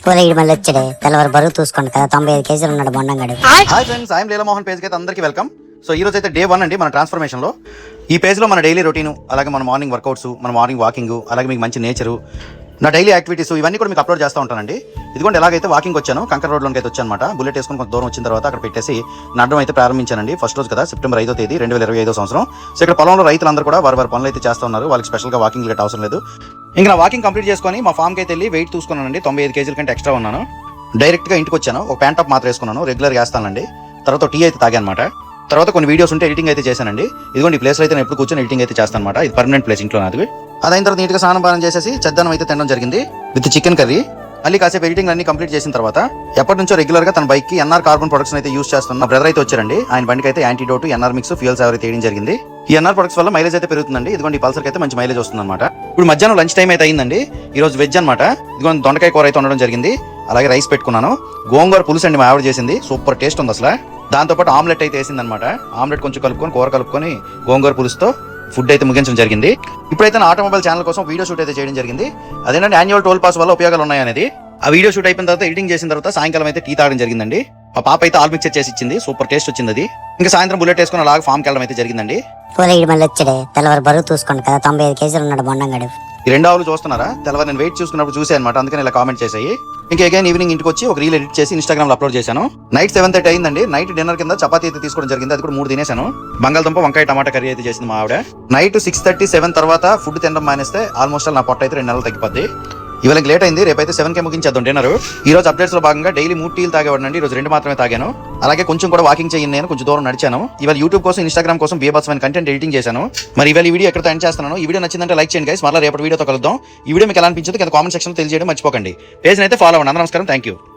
మళ్ళీ వచ్చాడే తెల్లవారు బరువు చూసుకోండి కదా 95 కేజీలు ఉన్నాడు బొండంగాడు. Hi friends, I'm Leelamohan page కి అయితే అందరికీ వెల్కమ్. సో ఈ రోజు అయితే డే 1 అండి మన ట్రాన్స్ఫర్మేషన్ లో. ఈ పేజ్ లో మన డైలీ రొటీన్, అలాగే మన మార్నింగ్ వర్కౌట్స్, మన మార్నింగ్ వాకింగ్, అలాగే మీకు మంచి నేచరు, నా డైలీ యాక్టివిటీస్ ఇవన్నీ కూడా మీకు అప్లోడ్ చేస్తూ ఉంటానండి. ఇదిగోండి ఎలాగైతే వాకింగ్ వచ్చాను, కంకర్ రోడ్లోకి అయితే వచ్చాను అనమాట. బుల్లెట్ వేసుకొని కొంత దూరం వచ్చిన తర్వాత అక్కడ పెట్టేసి నడడం అయితే ప్రారంభించానండి. ఫస్ట్ రోజు కదా, సెప్టెంబర్ 5వ తేదీ 2025 సంవత్సరం. సో ఇక్కడ పొలంలో రైతులందరూ కూడా వారి పనులు అయితే చేస్తూ ఉన్నారు. వాళ్ళకి స్పెషల్గా వాకింగ్ గట్ట అవసరం లేదు. ఇంకా నా వాకింగ్ కంప్లీట్ చేసుకొని మా ఫామ్కి అయితే వెళ్ళి వెయిట్ చూసుకున్నానండి. 95 కేజీల కంటే ఎక్స్ట్రా ఉన్నాను. డైరెక్ట్గా ఇంటికి వచ్చాను. ఒక ప్యాంట్ టాప్ మాత్రం వేసుకున్నాను, రెగ్యులర్గా వేస్తానండి. తర్వాత టీ అయితే తాగానమాట. తర్వాత కొన్ని వీడియోస్ ఉంటే ఎడిటింగ్ అయితే చేశానండి. ఇదిగోండి ఈ ప్లేస్లో అయితే నేను ఎప్పుడు కూర్చొని ఎడిటింగ్ అయితే చేస్తాను అనమాట. ఇది పర్మనెంట్ ప్లేస్ ఇంట్లో నాది. అదైన తర్వాత నీట్గా స్నానం పానం చేసేసి చద్దనం అయితే తినడం జరిగింది విత్ చికెన్ కర్రీ. మళ్ళీ కాసేపు ఎడిటింగ్ అన్ని కంప్లీట్ చేసిన తర్వాత ఎప్పటి నుంచో రెగ్యులర్గా తన బైక్ కి ఎన్ఆర్ కార్బన్ ప్రొడక్ట్స్ అయితే యూస్ చేస్తున్న మా బ్రదర్ అయితే వచ్చారండి. ఆయన బండికి అయితే యాంటీడోట్, ఎన్ఆర్ మిక్స్, ఫ్యూయల్స్ అయితే వేయడం జరిగింది. ఈ ఎన్ఆర్ ప్రొడక్ట్స్ వల్ల మైలేజ్ అయితే పెరుగుతుందండి. ఇదిగోండి పల్సర్కి అయితే మంచి మైలేజ్ వస్తుంది అనమాట. ఇప్పుడు మధ్యాహ్నం లంచ్ టైం అయితే అయిందండి. ఈ రోజు వెజ్ అనమాట. ఇదిగోండి దొండకాయ కూర అయితే ఉండడం జరిగింది. అలాగే రైస్ పెట్టుకున్నాను. గోంగూర పులుసు అండి మా ఆవిడ చేసింది, సూపర్ టేస్ట్ ఉంది అసలు. దాంతోపాటు ఆమ్లెట్ అయితే వేసింది అనమాట. ఆమ్లెట్ కొంచెం కలుపుకొని, కూర కలుపుకొని గోంగూర పులుసుతో ఫుడ్ అయితే ముగించడం జరిగింది. ఇప్పుడైతే నా ఆటోమొబైల్ ఛానల్ కోసం వీడియో షూట్ అయితే చేయడం జరిగింది. అదేంటంటే యాన్యువల్ టోల్ పాస్ వల్ల ఉపయోగాలు ఉన్నాయనేది. ఆ వీడియో షూట్ అయిపోయిన తర్వాత ఎడిటింగ్ చేసిన తర్వాత సాయంకాలం అయితే టీ తాగడం జరిగిందండి. మా పాప అయితే ఆల్ మిక్చర్ చేసి ఇచ్చింది, సూపర్ టేస్ట్ వచ్చింది అది. ఇంకా సాయంత్రం బుల్లెట్ వేసుకుని అలాగే ఫామ్కి వెళ్ళడం అయితే జరిగిందండి. మళ్ళీ వచ్చాడే తెల్లవారు బరువు చూసుకోండి కదా 95 కేజీలు ఉన్నాడు బొండంగాడు. ఈ 2 ఆవులు చూస్తున్నారా? తెల్లవారు నేను వెయిట్ చూసుకున్నప్పుడు చూసాను అనమాట, అందుకని ఇలా కామెంట్ చేసాయి. ఇంకా అగైన్ ఈవినింగ్ ఇంటికి వచ్చి ఒక రీల్ ఎడిట్ చేసి ఇన్స్టాగ్రామ్ లో అప్లోడ్ చేశాను. నైట్ 7:30 అయిందండి. నైట్ డిన్నర్ కింద చపాతీ అయితే తీసుకోవడం జరిగింది. అది కూడా 3 తినేశాను. బంగాళదుంప, వంకాయ, టమాటా కర్రీ అయితే చేసింది మా ఆవిడ. నైట్ 6:30, 7 తర్వాత ఫుడ్ తినడం మానేస్తే ఆల్మోస్ట్ నా పొట్ట అయితే 2 నెలలు తగ్గిపోద్ది. ఇవాళ లేట్ అయింది, రేపైతే 7కే ముగించేద్దాం డిన్నర్. ఈ రోజు అప్డేట్స్ లో భాగంగా డైలీ 3 టీలు తాగేవాడినండి. ఈ రోజు 2 మాత్రమే తాగాను. అలాగే కొంచెం కూడా వాకింగ్ చేయను, నేను కొంచెం దూరం నడిచాను. ఇవాళ యూట్యూబ్ కోసం, ఇన్స్టాగ్రామ్ కోసం బీభత్సమైన కంటెంట్ ఎడిటింగ్ చేశాను. మరి ఇవాళ ఈ వీడియో ఎక్కడితో ఎండ్ చేస్తున్నాను. ఈ వీడియో నచ్చిందంటే లైక్ చేయండి గైస్. మళ్ళీ రేపటి వీడియోతో కలుద్దాం. ఈ వీడియో మీకు ఎలా అనిపించింది కింద కామెంట్ సెక్షన్ లో తెలియజేయడం మర్చిపోకండి. పేజ్ అయితే ఫాలో అవ్వండి. నమస్కారం, థ్యాంక్ యూ.